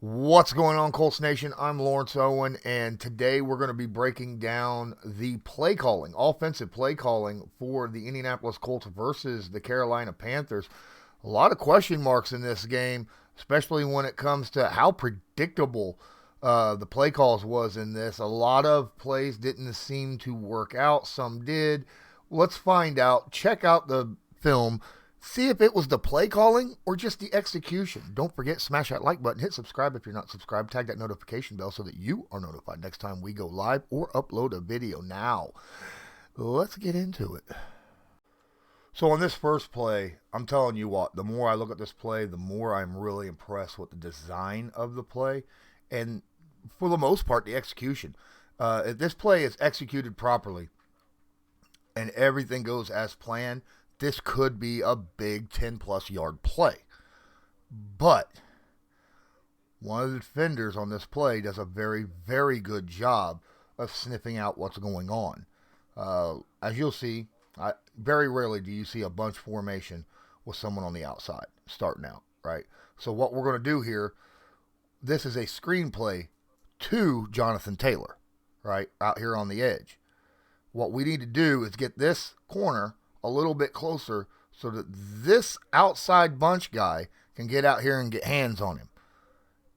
What's going on, Colts Nation? I'm Lawrence Owen, and today we're going to be breaking down the play calling, offensive play calling for the Indianapolis Colts versus the Carolina Panthers. A lot of question marks in this game, especially when it comes to how predictable the play calls was in this. A lot of plays didn't seem to work out. Some did. Let's find out. Check out the film. See if it was the play calling or just the execution. Don't forget, smash that like button, hit subscribe if you're not subscribed, tag that notification bell so that you are notified next time we go live or upload a video. Now, let's get into it. So on this first play, I'm telling you what, the more I look at this play, the more I'm really impressed with the design of the play and, for the most part, the execution. If this play is executed properly and everything goes as planned, this could be a big 10-plus yard play. But one of the defenders on this play does a very, very good job of sniffing out what's going on. As you'll see, very rarely do you see a bunch formation with someone on the outside starting out, right? So what we're going to do here, this is a screen play to Jonathan Taylor, right, out here on the edge. What we need to do is get this corner a little bit closer so that this outside bunch guy can get out here and get hands on him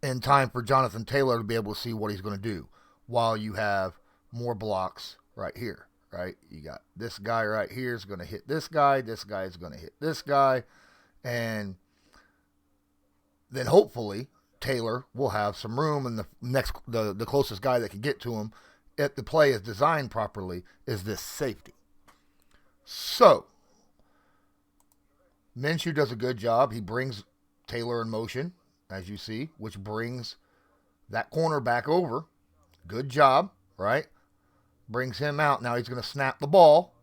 in time for Jonathan Taylor to be able to see what he's going to do while you have more blocks right here, right? You got this guy right here is going to hit this guy is going to hit this guy, and then hopefully Taylor will have some room, and the closest guy that can get to him if the play is designed properly is this safety. So, Minshew does a good job. He brings Taylor in motion, as you see, which brings that corner back over. Good job, right? Brings him out. Now he's going to snap the ball.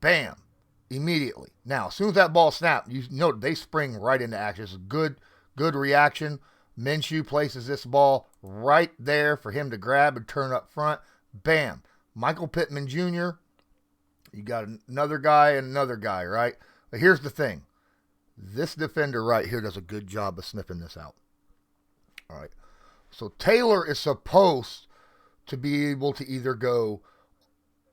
Bam. Immediately. Now, as soon as that ball snapped, you know they spring right into action. It's a good reaction. Minshew places this ball right there for him to grab and turn up front. Bam. Michael Pittman Jr., you got another guy, right? But here's the thing. This defender right here does a good job of sniffing this out. All right. So Taylor is supposed to be able to either go,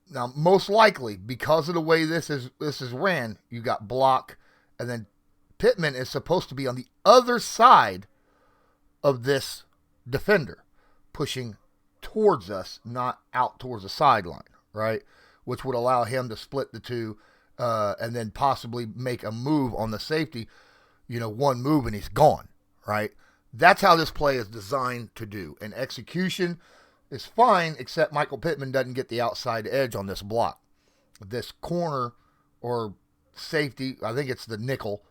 now most likely, because of the way this is ran, you got block, and then Pittman is supposed to be on the other side of this defender, pushing towards us, not out towards the sideline, right? Which would allow him to split the two and then possibly make a move on the safety. One move and he's gone, right? That's how this play is designed to do. And execution is fine, except Michael Pittman doesn't get the outside edge on this block. This corner or safety, I think it's the nickel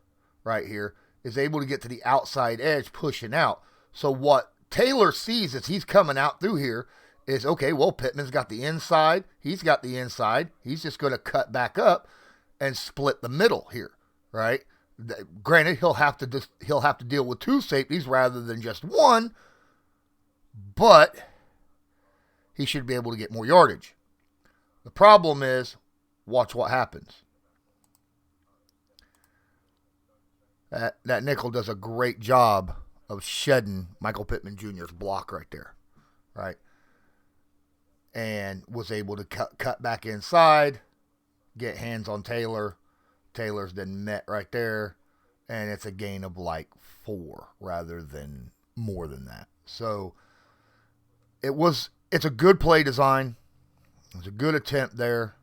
right here, is able to get to the outside edge pushing out. So what Taylor sees as he's coming out through here is, okay, well, Pittman's got the inside. He's got the inside. He's just going to cut back up and split the middle here, right? Granted, he'll have to deal with two safeties rather than just one, but he should be able to get more yardage. The problem is, watch what happens. That nickel does a great job of shedding Michael Pittman Jr.'s block right there, right? And was able to cut back inside, get hands on Taylor. Taylor's then met right there, and it's a gain of like 4 rather than more than that. So it's a good play design. It was a good attempt there,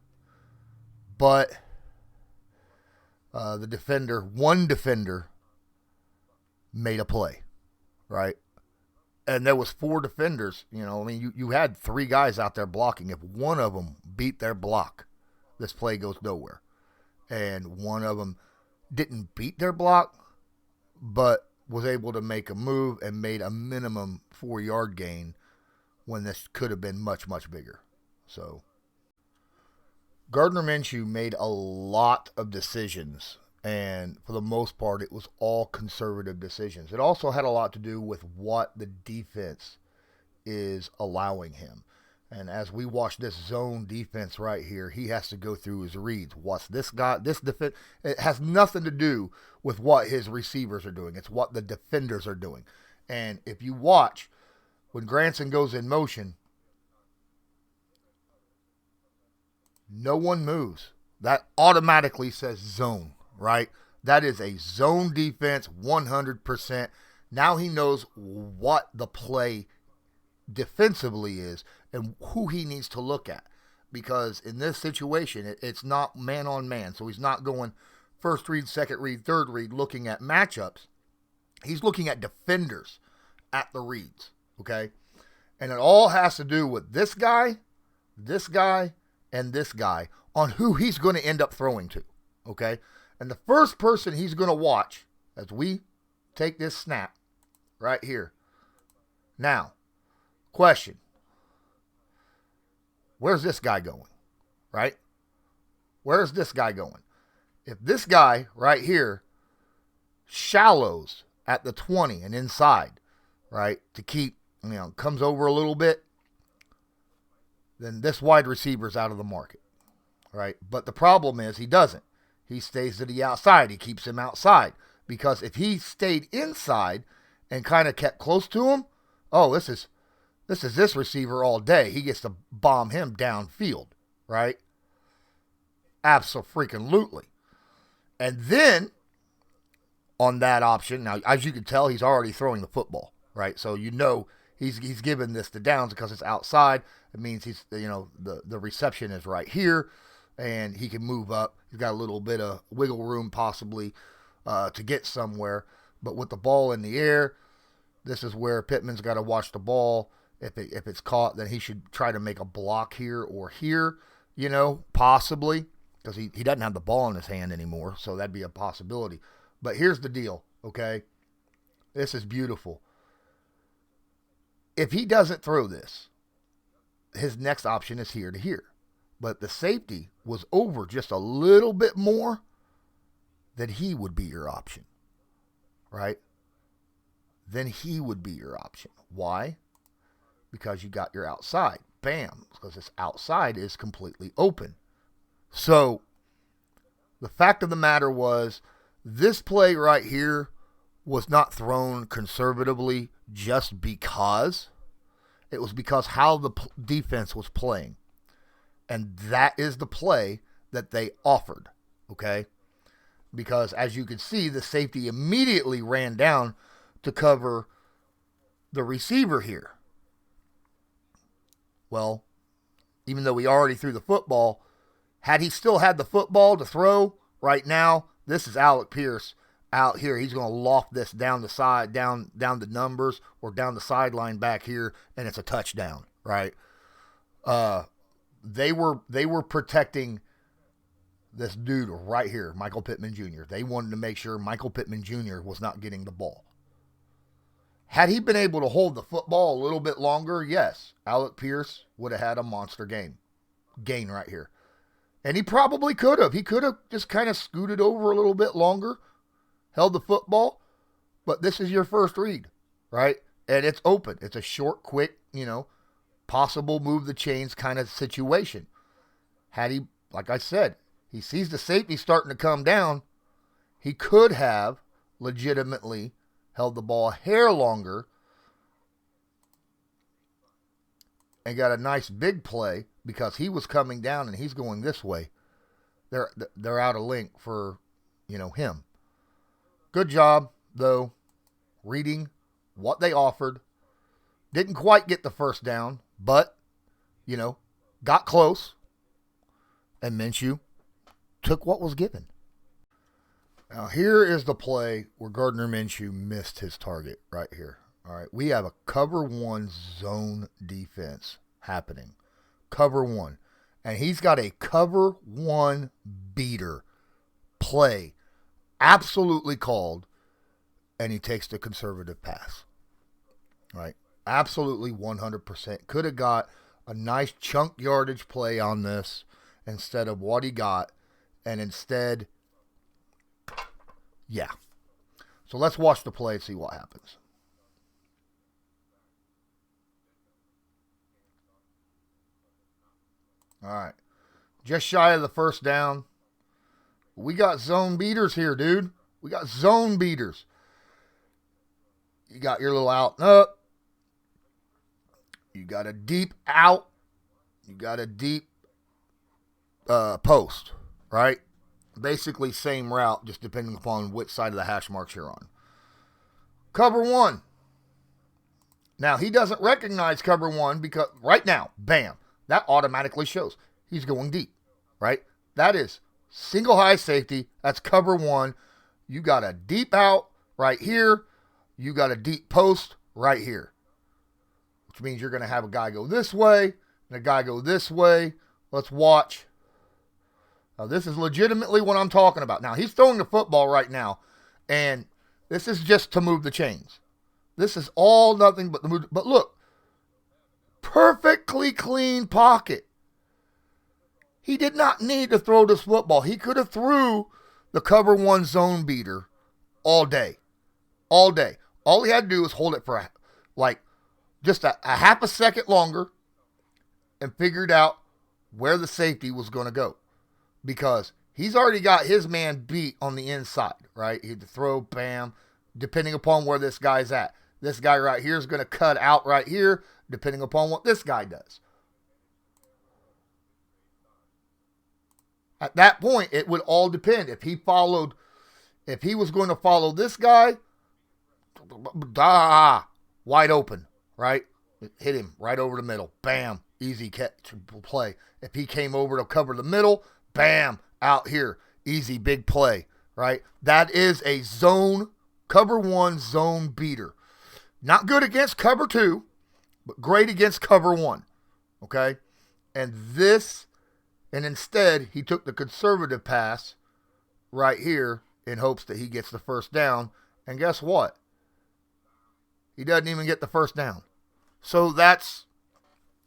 but one defender made a play, right? And there was 4 defenders. You had 3 guys out there blocking. If one of them beat their block, this play goes nowhere. And one of them didn't beat their block, but was able to make a move and made a minimum 4-yard gain when this could have been much, much bigger. So Gardner Minshew made a lot of decisions, and for the most part, it was all conservative decisions. It also had a lot to do with what the defense is allowing him. And as we watch this zone defense right here, he has to go through his reads. What's this guy? This defense, it has nothing to do with what his receivers are doing. It's what the defenders are doing. And if you watch, when Granson goes in motion, no one moves. That automatically says zone, right? That is a zone defense, 100%. Now he knows what the play defensively is and who he needs to look at, because in this situation it's not man on man, so he's not going first read, second read, third read looking at matchups. He's looking at defenders at the reads, okay? And it all has to do with this guy, and this guy on who he's going to end up throwing to, okay? And the first person he's going to watch as we take this snap right here. Now, question. Where's this guy going? Right? Where's this guy going? If this guy right here shallows at the 20 and inside, right, to keep, comes over a little bit, then this wide receiver's out of the market, right? But the problem is he doesn't. He stays to the outside. He keeps him outside, because if he stayed inside and kind of kept close to him, this is this receiver all day. He gets to bomb him downfield, right? Abso-freaking-lutely. And then, on that option, now, as you can tell, he's already throwing the football, right? So he's given this to Downs because it's outside. It means he's, the reception is right here, and he can move up. He's got a little bit of wiggle room possibly to get somewhere. But with the ball in the air, this is where Pittman's got to watch the ball. If it's caught, then he should try to make a block here or here, possibly, because he doesn't have the ball in his hand anymore, so that'd be a possibility. But here's the deal, okay? This is beautiful. If he doesn't throw this, his next option is here to here. But the safety was over just a little bit more, then he would be your option, right? Then he would be your option. Why? Because you got your outside. Bam. Because this outside is completely open. So, the fact of the matter was, this play right here was not thrown conservatively just because. It was because how the defense was playing. And that is the play that they offered. Okay? Because as you can see, the safety immediately ran down to cover the receiver here. Well, even though he already threw the football, had he still had the football to throw right now, this is Alec Pierce out here. He's going to loft this down the side, down the numbers, or down the sideline back here, and it's a touchdown, right? They were protecting this dude right here, Michael Pittman Jr. They wanted to make sure Michael Pittman Jr. was not getting the ball. Had he been able to hold the football a little bit longer, yes, Alec Pierce would have had a monster gain right here. And he probably could have. He could have just kind of scooted over a little bit longer, held the football, but this is your first read, right? And it's open. It's a short, quick, possible move the chains kind of situation. Had he, like I said, he sees the safety starting to come down, he could have legitimately held the ball a hair longer and got a nice big play because he was coming down and he's going this way. They're out of link for, him. Good job, though, reading what they offered. Didn't quite get the first down, but, got close. And Minshew took what was given. Now, here is the play where Gardner Minshew missed his target right here. All right, we have a cover one zone defense happening. Cover one. And he's got a cover one beater play absolutely called, and he takes the conservative pass. All right, absolutely 100%. Could have got a nice chunk yardage play on this instead of what he got, and instead, yeah. So let's watch the play and see what happens. All right. Just shy of the first down. We got zone beaters here, dude. We got zone beaters. You got your little out and up. You got a deep out. You got a deep post, right? Basically same route, just depending upon which side of the hash marks you're on. Cover one. Now, he doesn't recognize cover one because right now, bam, that automatically shows he's going deep, right? That is single high safety. That's cover one. You got a deep out right here. You got a deep post right here, which means you're going to have a guy go this way and a guy go this way. Let's watch. Now, this is legitimately what I'm talking about. Now, he's throwing the football right now, and this is just to move the chains. This is all nothing but the move. But look, perfectly clean pocket. He did not need to throw this football. He could have threw the cover one zone beater all day. All day. All he had to do was hold it for like just a half a second longer and figured out where the safety was going to go. Because he's already got his man beat on the inside, right? He had to throw, bam, depending upon where this guy's at. This guy right here is going to cut out right here, depending upon what this guy does. At that point, it would all depend. If he was going to follow this guy, wide open, right? Hit him right over the middle. Bam, easy catch, play. If he came over to cover the middle, bam, out here, easy, big play, right? That is a zone, cover one zone beater. Not good against cover two, but great against cover one, okay? And instead, he took the conservative pass right here in hopes that he gets the first down. And guess what? He doesn't even get the first down. So that's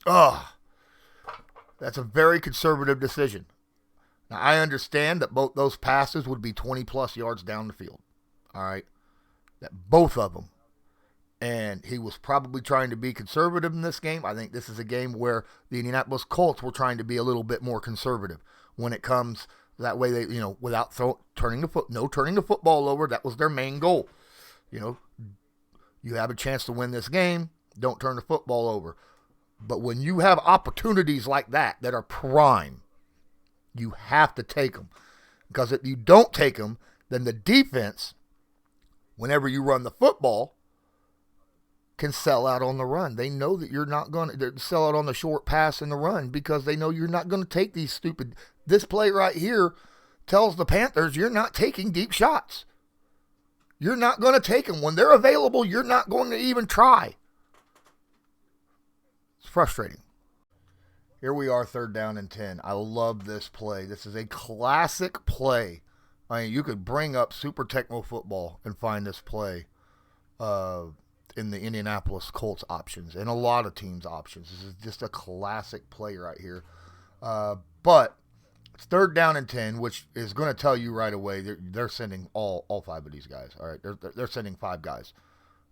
a very conservative decision. Now, I understand that both those passes would be 20-plus yards down the field, all right? That both of them. And he was probably trying to be conservative in this game. I think this is a game where the Indianapolis Colts were trying to be a little bit more conservative when it comes that way. They, without turning the football over. That was their main goal. You have a chance to win this game. Don't turn the football over. But when you have opportunities like that are prime, you have to take them. Because if you don't take them, then the defense, whenever you run the football, can sell out on the run. They know that you're not going to sell out on the short pass and the run because they know you're not going to take these stupid. This play right here tells the Panthers you're not taking deep shots. You're not going to take them. When they're available, you're not going to even try. It's frustrating. Here we are, 3rd down and 10. I love this play. This is a classic play. I mean, you could bring up Super Tecmo Football and find this play in the Indianapolis Colts options and a lot of teams' options. This is just a classic play right here. But it's 3rd down and 10, which is going to tell you right away they're sending all 5 of these guys. All right, they're sending 5 guys.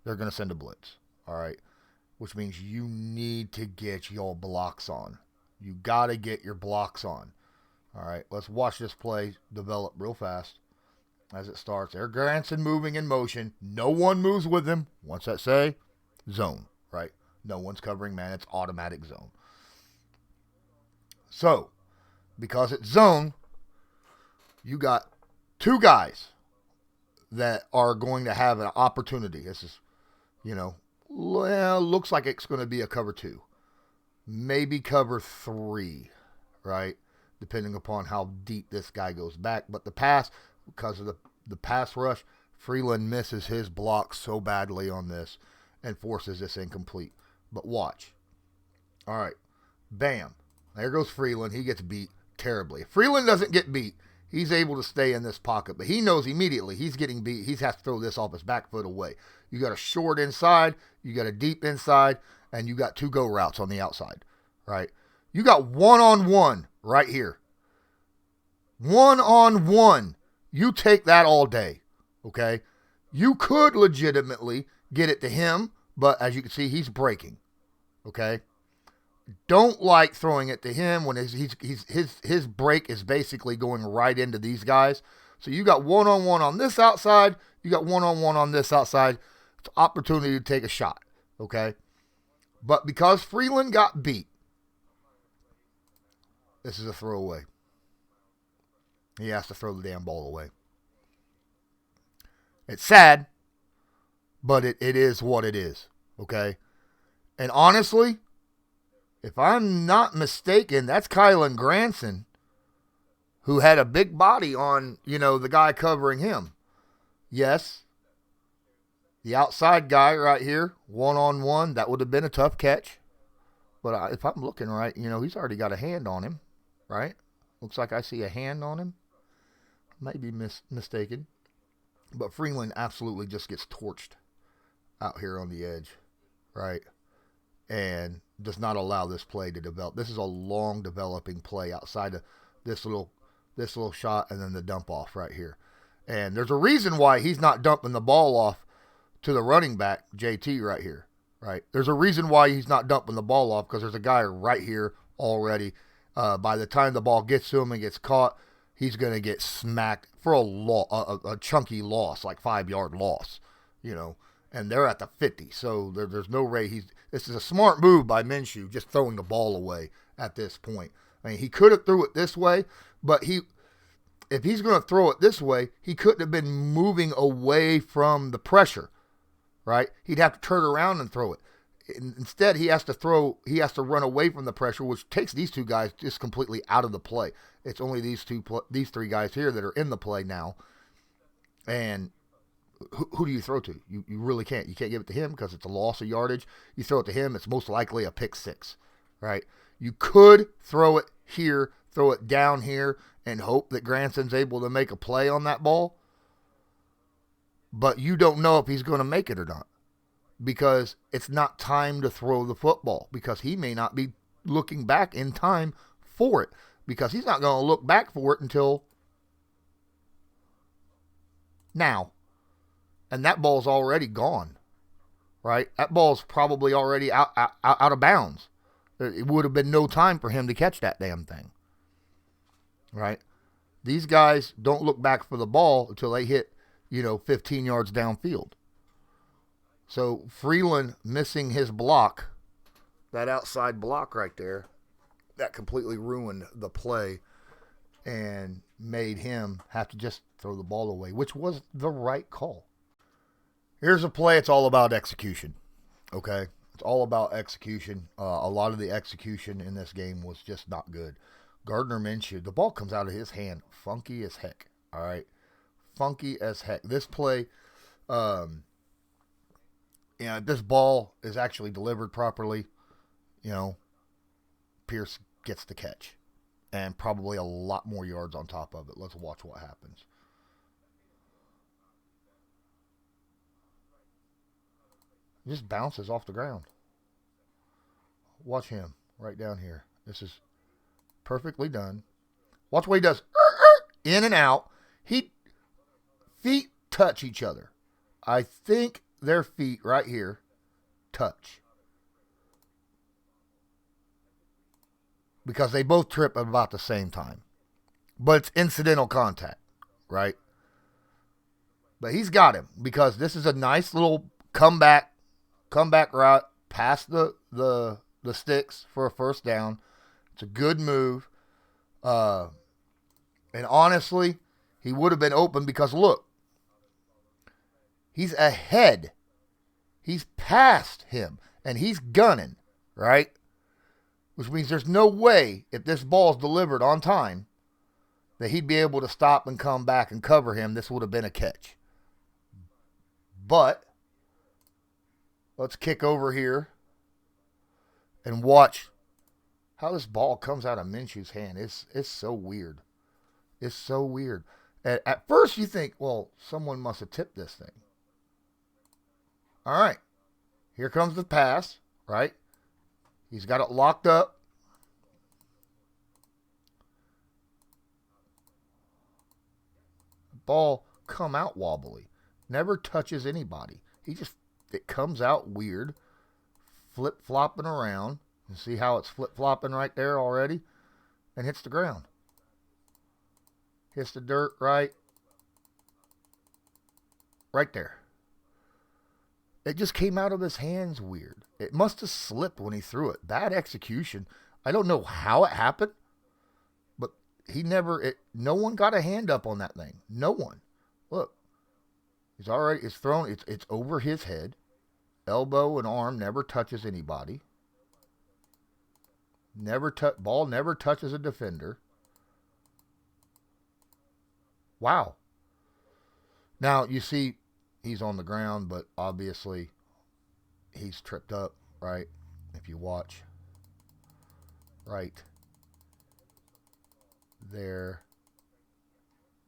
They're going to send a blitz. All right, which means you need to get your blocks on. You got to get your blocks on. All right, let's watch this play develop real fast. As it starts, Eric Granson moving in motion. No one moves with him. What's that say? Zone, right? No one's covering man. It's automatic zone. So, because it's zone, you got 2 guys that are going to have an opportunity. This is, looks like it's going to be a cover 2. Maybe cover 3, right? Depending upon how deep this guy goes back. But the pass, because of the pass rush, Freeland misses his block so badly on this and forces this incomplete. But watch. All right. Bam. There goes Freeland. He gets beat terribly. If Freeland doesn't get beat, he's able to stay in this pocket. But he knows immediately he's getting beat. He has to throw this off his back foot away. You got a short inside. You got a deep inside. And you got 2 go routes on the outside. Right? You got one-on-one right here. One-on-one. You take that all day, okay? You could legitimately get it to him, but as you can see, he's breaking, okay? don't like throwing it to him when his break is basically going right into these guys. So you got one-on-one on this outside, you got one-on-one on this outside. It's an opportunity to take a shot, okay? But because Freeland got beat, this is a throwaway. He has to throw the damn ball away. It's sad, but it is what it is, okay? And honestly, if I'm not mistaken, that's Kylan Granson, who had a big body on, the guy covering him. Yes, the outside guy right here, one-on-one, that would have been a tough catch. But if I'm looking right, he's already got a hand on him, right? Looks like I see a hand on him. Might be mistaken. But Freeland absolutely just gets torched out here on the edge, right? And does not allow this play to develop. This is a long developing play outside of this little shot and then the dump off right here. And there's a reason why he's not dumping the ball off to the running back, JT, right here, right? There's a reason why he's not dumping the ball off, because there's a guy right here already. By the time the ball gets to him and gets caught, he's going to get smacked for a chunky loss, like 5-yard loss, and they're at the 50. So there's no way this is a smart move by Minshew, just throwing the ball away at this point. I mean, he could have threw it this way, but if he's going to throw it this way, he couldn't have been moving away from the pressure, right? He'd have to turn around and throw it. Instead, he has to run away from the pressure, which takes these two guys just completely out of the play. It's only these three guys here that are in the play now. And who do you throw to? You really can't. You can't give it to him because it's a loss of yardage. You throw it to him, it's most likely a pick six, right? You could throw it here, throw it down here, and hope that Granson's able to make a play on that ball. But you don't know if he's going to make it or not, because it's not time to throw the football, because he may not be looking back in time for it, because he's not going to look back for it until now. And that ball's already gone, right? That ball's probably already out of bounds. It would have been no time for him to catch that damn thing, right? These guys don't look back for the ball until they hit, 15 yards downfield. So Freeland missing his block, that outside block right there, that completely ruined the play and made him have to just throw the ball away, which was the right call. Here's a play. It's all about execution, okay? It's all about execution. A lot of the execution in this game was just not good. Gardner Minshew, the ball comes out of his hand funky as heck, all right? Funky as heck. This play, this ball is actually delivered properly. Pierce gets the catch and probably a lot more yards on top of it. Let's watch what happens. It just bounces off the ground. Watch him right down here. This is perfectly done. Watch what he does. In and out. Feet touch each other. I think their feet right here touch, because they both trip at about the same time. But it's incidental contact, right? But he's got him, because this is a nice little comeback route past the sticks for a first down. It's a good move. And honestly, he would have been open, because look, he's ahead. He's past him, and he's gunning, right? Which means there's no way, if this ball's delivered on time, that he'd be able to stop and come back and cover him. This would have been a catch. But let's kick over here and watch how this ball comes out of Minshew's hand. It's so weird. It's so weird. At first you think, well, someone must have tipped this thing. All right. Here comes the pass, right? He's got it locked up. Ball come out wobbly. Never touches anybody. It comes out weird. Flip-flopping around, You see how it's flip-flopping right there already? And hits the ground. Hits the dirt right there. It just came out of his hands weird. It must have slipped when he threw it. Bad execution. I don't know how it happened, but no one got a hand up on that thing. No one. Look, it's thrown, it's over his head. Elbow and arm never touches anybody. Ball never touches a defender. Wow. Now, you see, he's on the ground, but obviously he's tripped up, right? If you watch right there.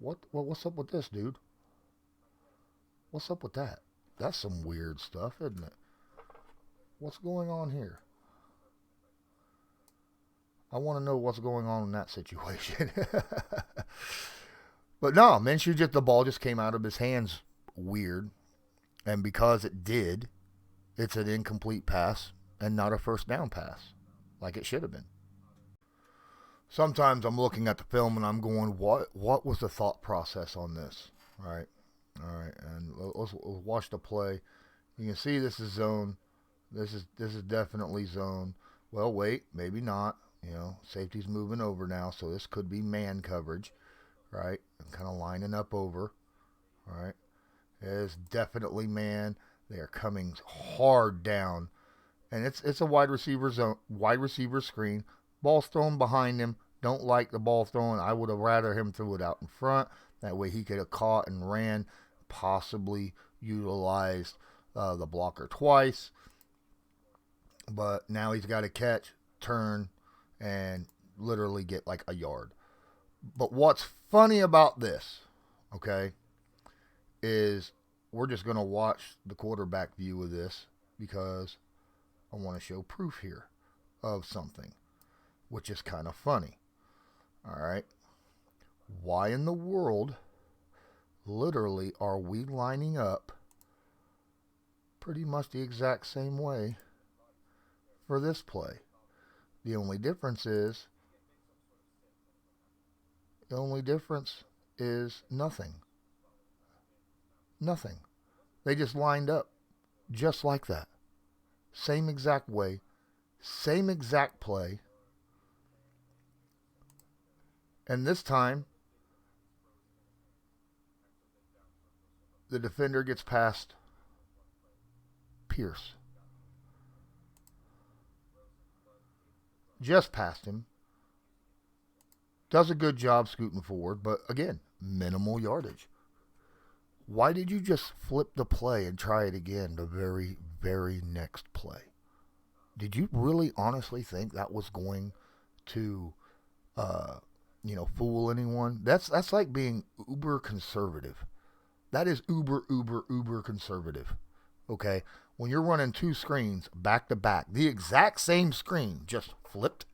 What's up with this, dude? What's up with that? That's some weird stuff, isn't it? What's going on here? I want to know what's going on in that situation. But no, Minshew, the ball just came out of his hands weird. And because it did, it's an incomplete pass and not a first down pass like it should have been. Sometimes I'm looking at the film and I'm going, what was the thought process on this? All right. And let's watch the play. You can see this is zone. This is definitely zone. Well, wait, maybe not. Safety's moving over now, so this could be man coverage, right? I'm kind of lining up over, all right? It's definitely man. They are coming hard down, and it's a wide receiver screen. Ball's thrown behind him. Don't like the ball thrown. I would have rather him throw it out in front. That way he could have caught and ran, possibly utilized the blocker twice. But now he's got to catch, turn, and literally get like a yard. But what's funny about this, okay, is we're just going to watch the quarterback view of this because I want to show proof here of something, which is kind of funny. All right. Why in the world, literally, are we lining up pretty much the exact same way for this play? The only difference is nothing. Nothing. They just lined up just like that. Same exact way. Same exact play. And this time, the defender gets past Pierce. Just past him. Does a good job scooting forward, but again, minimal yardage. Why did you just flip the play and try it again the very, very next play? Did you really honestly think that was going to, fool anyone? That's like being uber conservative. That is uber conservative. Okay? When you're running two screens back to back, the exact same screen, just flipped,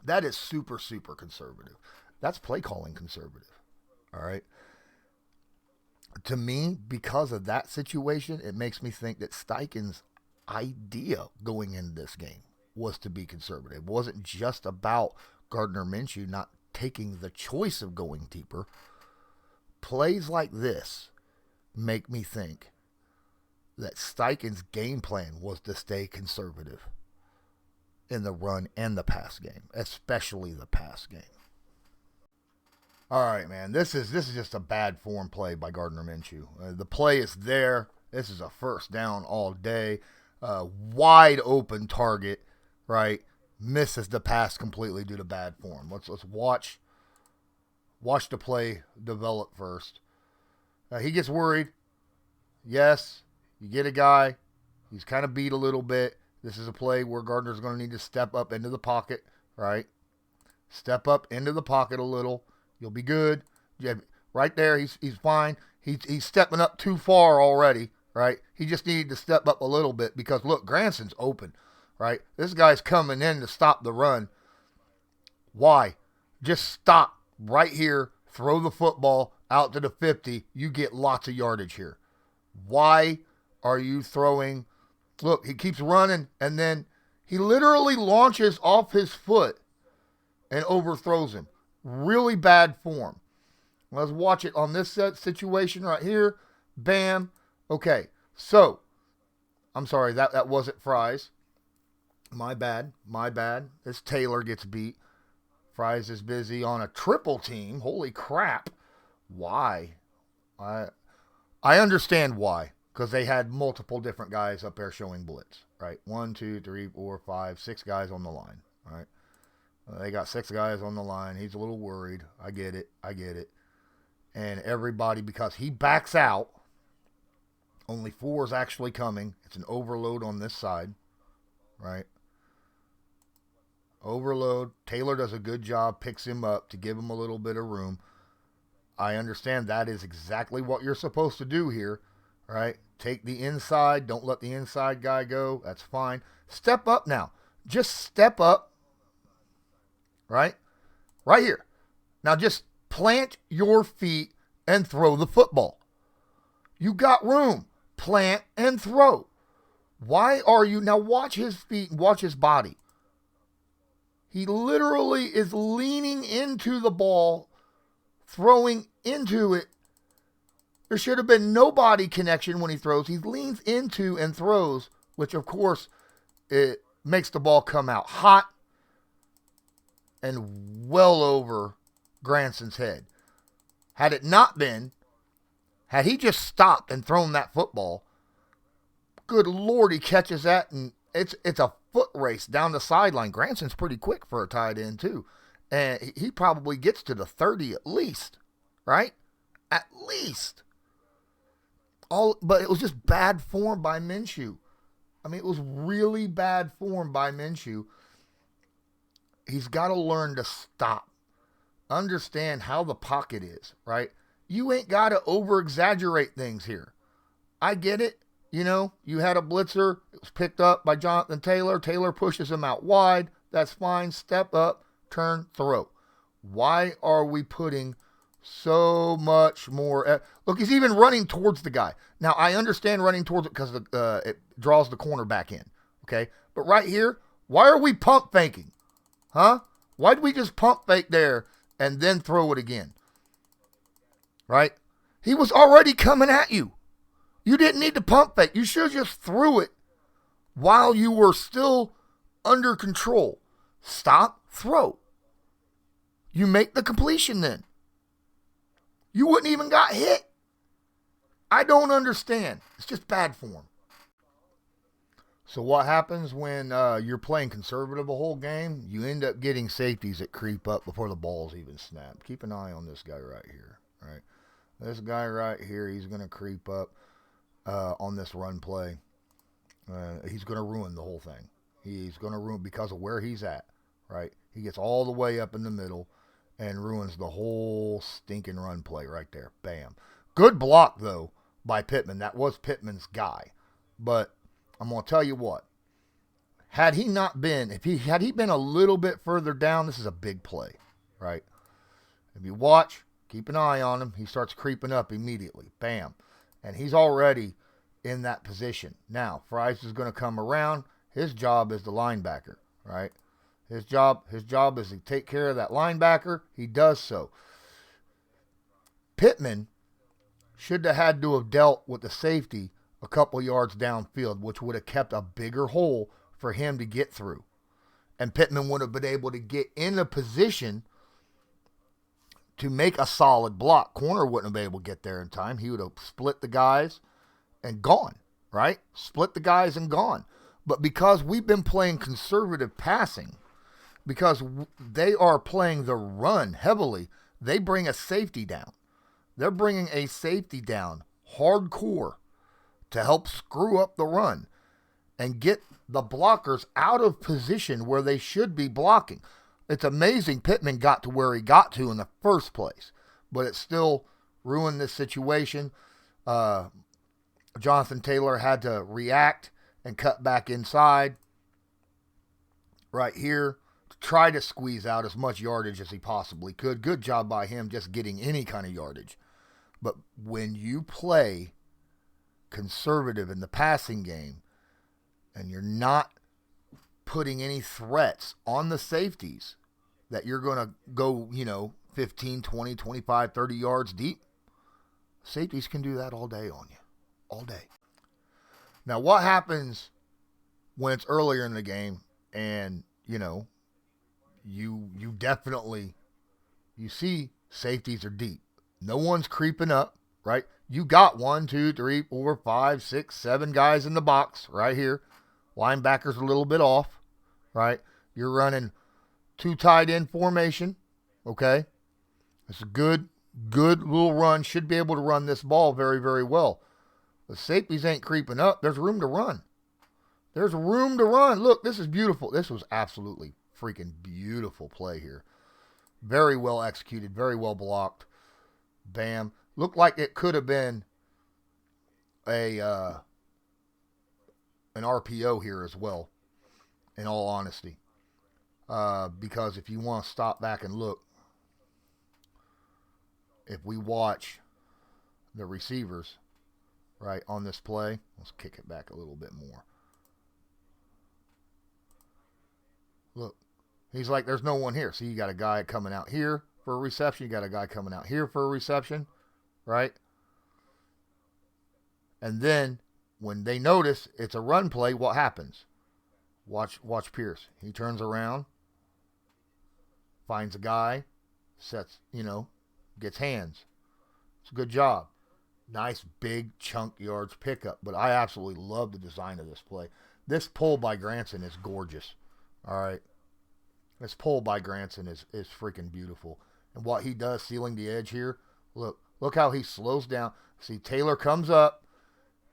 that is super conservative. That's play calling conservative. All right? To me, because of that situation, it makes me think that Steichen's idea going into this game was to be conservative. It wasn't just about Gardner Minshew not taking the choice of going deeper. Plays like this make me think that Steichen's game plan was to stay conservative in the run and the pass game, especially the pass game. All right, man, this is just a bad form play by Gardner Minshew. The play is there. This is a first down all day. Wide open target, right? Misses the pass completely due to bad form. Let's watch the play develop first. He gets worried. Yes, you get a guy. He's kind of beat a little bit. This is a play where Gardner's going to need to step up into the pocket, right? Step up into the pocket a little. You'll be good. Right there, he's fine. He's stepping up too far already, right? He just needed to step up a little bit because, look, Granson's open, right? This guy's coming in to stop the run. Why? Just stop right here. Throw the football out to the 50. You get lots of yardage here. Why are you throwing? Look, he keeps running, and then He literally launches off his foot and overthrows him. Really bad form. Let's watch it on this situation right here. Bam. Okay, so, I'm sorry, that wasn't Fries. My bad. This Taylor gets beat. Fries is busy on a triple team. Holy crap. Why? I understand why. Because they had multiple different guys up there showing blitz. Right? 1, 2, 3, 4, 5, 6 guys on the line. Right? They got 6 guys on the line. He's a little worried. I get it. And everybody, because he backs out, only 4 is actually coming. It's an overload on this side. Right? Overload. Taylor does a good job, picks him up to give him a little bit of room. I understand that is exactly what you're supposed to do here, right? Take the inside. Don't let the inside guy go. That's fine. Step up now. Just step up, right? Right here. Now just plant your feet and throw the football. You got room. Plant and throw. Why are you... Now watch his feet and watch his body. He literally is leaning into the ball, throwing into it. There should have been no body connection when he throws. He leans into and throws, which of course it makes the ball come out hot and well over Granson's head. Had it not been, had he just stopped and thrown that football, good Lord, he catches that and it's a foot race down the sideline. Granson's pretty quick for a tight end too. And he probably gets to the 30 at least, right? At least. But it was just bad form by Minshew. I mean, it was really bad form by Minshew. He's got to learn to stop. Understand how the pocket is, right? You ain't got to over-exaggerate things here. I get it. You know, you had a blitzer. It was picked up by Jonathan Taylor. Taylor pushes him out wide. That's fine. Step up, turn, throw. Why are we putting so much more? Look, he's even running towards the guy. Now, I understand running towards it because it draws the corner back in. Okay? But right here, why are we pump faking? Huh? Why did we just pump fake there and then throw it again? Right? He was already coming at you. You didn't need to pump fake. You should have just threw it while you were still under control. Stop, throw. You make the completion then. You wouldn't even got hit. I don't understand. It's just bad form. So what happens when you're playing conservative a whole game? You end up getting safeties that creep up before the ball's even snapped. Keep an eye on this guy right here. Right? This guy right here, he's going to creep up on this run play. He's going to ruin the whole thing. He's going to ruin because of where he's at. Right? He gets all the way up in the middle and ruins the whole stinking run play right there. Bam. Good block, though, by Pittman. That was Pittman's guy. But I'm going to tell you what. Had he been a little bit further down, this is a big play, right? If you watch, keep an eye on him. He starts creeping up immediately. Bam. And he's already in that position. Now, Fries is going to come around. His job is the linebacker, right? His job is to take care of that linebacker. He does so. Pittman should have had to have dealt with the safety a couple yards downfield, which would have kept a bigger hole for him to get through. And Pittman would have been able to get in a position to make a solid block. Corner wouldn't have been able to get there in time. He would have split the guys and gone, right? Split the guys and gone. But because we've been playing conservative passing, because they are playing the run heavily, they bring a safety down. They're bringing a safety down hardcore to help screw up the run and get the blockers out of position where they should be blocking. It's amazing Pittman got to where he got to in the first place, but it still ruined this situation. Jonathan Taylor had to react and cut back inside right here to try to squeeze out as much yardage as he possibly could. Good job by him just getting any kind of yardage. But when you play conservative in the passing game and you're not putting any threats on the safeties that you're going to go, 15, 20, 25, 30 yards deep. Safeties can do that all day on you. All day. Now, what happens when it's earlier in the game and, you definitely, you see safeties are deep. No one's creeping up, right? You got 1, 2, 3, 4, 5, 6, 7 guys in the box right here. Linebacker's a little bit off, right? You're running 2 tight end formation, okay? It's a good little run. Should be able to run this ball very, very well. The safeties ain't creeping up. There's room to run. There's room to run. Look, this is beautiful. This was absolutely freaking beautiful play here. Very well executed, very well blocked. Bam. Looked like it could have been an RPO here as well, in all honesty. Because if you want to stop back and look, if we watch the receivers, right, on this play, let's kick it back a little bit more. Look, he's like, there's no one here. So you got a guy coming out here for a reception. You got a guy coming out here for a reception, right? And then when they notice it's a run play, what happens? Watch Pierce. He turns around, finds a guy, sets, gets hands. It's a good job. Nice big chunk yards pickup. But I absolutely love the design of this play. This pull by Granson is gorgeous. All right. This pull by Granson is freaking beautiful. And what he does, sealing the edge here, look how he slows down. See, Taylor comes up,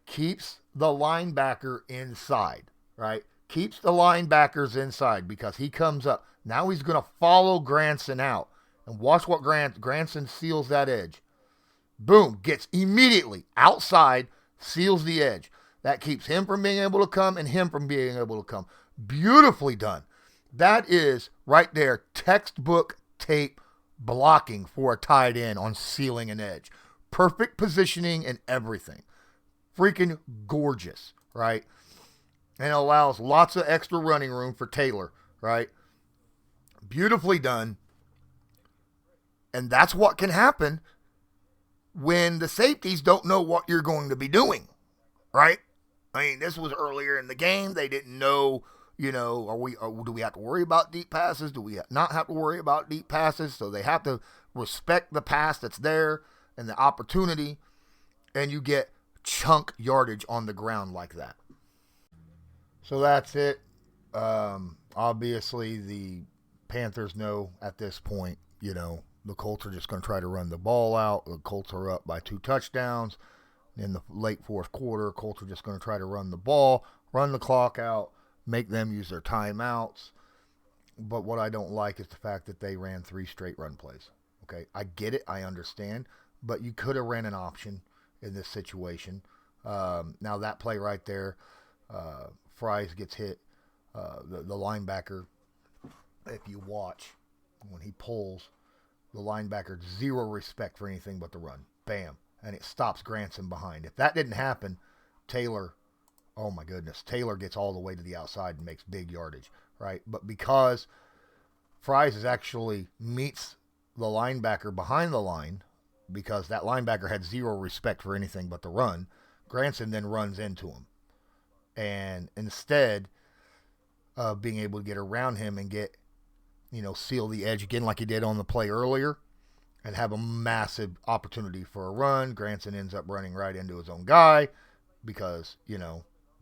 keeps the linebacker inside, right? Keeps the linebackers inside because he comes up. Now he's going to follow Granson out. And watch what Granson seals that edge. Boom, gets immediately outside, seals the edge. That keeps him from being able to come and him from being able to come. Beautifully done. That is, right there, textbook tape blocking for a tight end on sealing an edge. Perfect positioning and everything. Freaking gorgeous, right? And it allows lots of extra running room for Taylor, right? Beautifully done. And that's what can happen when the safeties don't know what you're going to be doing, right? I mean, this was earlier in the game. They didn't know, do we have to worry about deep passes? Do we not have to worry about deep passes? So they have to respect the pass that's there and the opportunity, and you get chunk yardage on the ground like that. So that's it. Obviously, the Panthers know at this point, the Colts are just going to try to run the ball out. The Colts are up by 2 touchdowns. In the late fourth quarter, Colts are just going to try to run the ball, run the clock out, make them use their timeouts. But what I don't like is the fact that they ran 3 straight run plays. Okay, I get it. I understand. But you could have ran an option in this situation. Now that play right there, Fries gets hit. The linebacker, if you watch, when he pulls, the linebacker, zero respect for anything but the run. Bam. And it stops Granson behind. If that didn't happen, Taylor, oh my goodness, Taylor gets all the way to the outside and makes big yardage, right? But because Fries actually meets the linebacker behind the line, because that linebacker had zero respect for anything but the run, Granson then runs into him. And instead of being able to get around him and get, seal the edge again like he did on the play earlier, and have a massive opportunity for a run, Granson ends up running right into his own guy because,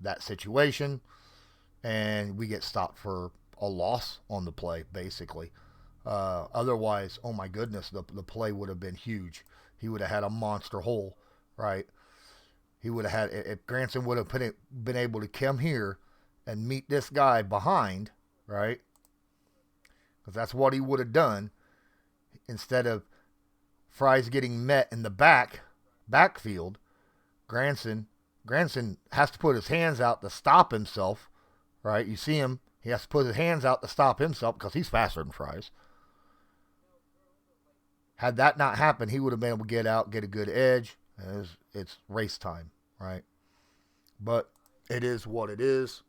that situation. And we get stopped for a loss on the play, basically. Otherwise, oh my goodness, the play would have been huge. He would have had a monster hole, right? He would have had, if Granson would have been able to come here and meet this guy behind, right? Because that's what he would have done instead of Fries getting met in the backfield. Granson has to put his hands out to stop himself, right? You see him, he has to put his hands out to stop himself because he's faster than Fries. Had that not happened, he would have been able to get out, get a good edge. It's race time, right? But it is what it is.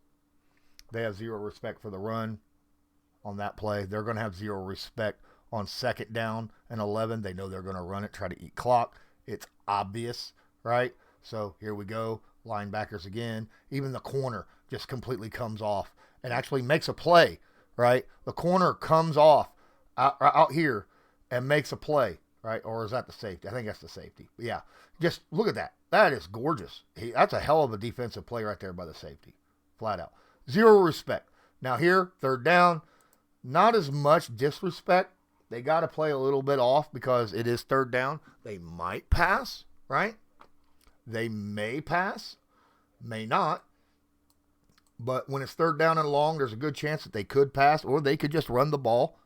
They have zero respect for the run on that play. They're going to have zero respect on second down and 11. They know they're going to run it, try to eat clock. It's obvious, right? So here we go. Linebackers again. Even the corner just completely comes off and actually makes a play, right? The corner comes off out here and makes a play, right? Or is that the safety? I think that's the safety. But yeah, just look at that. That is gorgeous. That's a hell of a defensive play right there by the safety, flat out. Zero respect. Now here, third down, not as much disrespect. They got to play a little bit off because it is third down. They might pass, right? They may pass, may not. But when it's third down and long, there's a good chance that they could pass or they could just run the ball,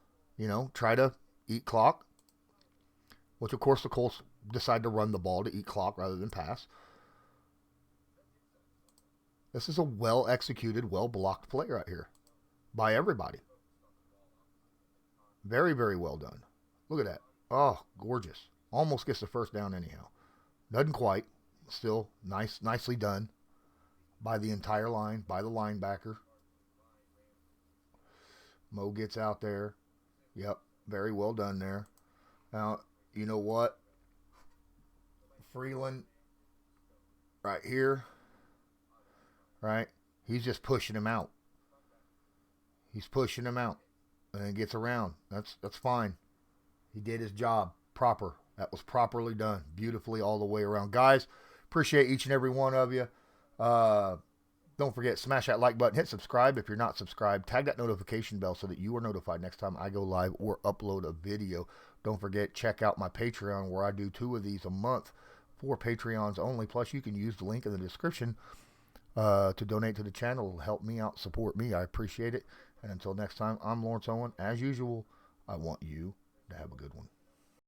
try to eat clock. Which, of course, the Colts decide to run the ball to eat clock rather than pass. This is a well-executed, well-blocked play right here by everybody. Very, very well done. Look at that. Oh, gorgeous. Almost gets the first down anyhow. Doesn't quite. Still nicely done by the entire line, by the linebacker. Mo gets out there. Yep, very well done there. Now, you know what? Freeland, right here, right? He's just pushing him out. He's pushing him out. And then gets around. That's fine. He did his job proper. That was properly done. Beautifully all the way around. Guys, appreciate each and every one of you. Don't forget, smash that like button. Hit subscribe if you're not subscribed. Tag that notification bell so that you are notified next time I go live or upload a video. Don't forget, check out my Patreon where I do 2 of these a month for Patreons only. Plus, you can use the link in the description to donate to the channel. It'll help me out, support me. I appreciate it. And until next time, I'm Lawrence Owen. As usual, I want you to have a good one.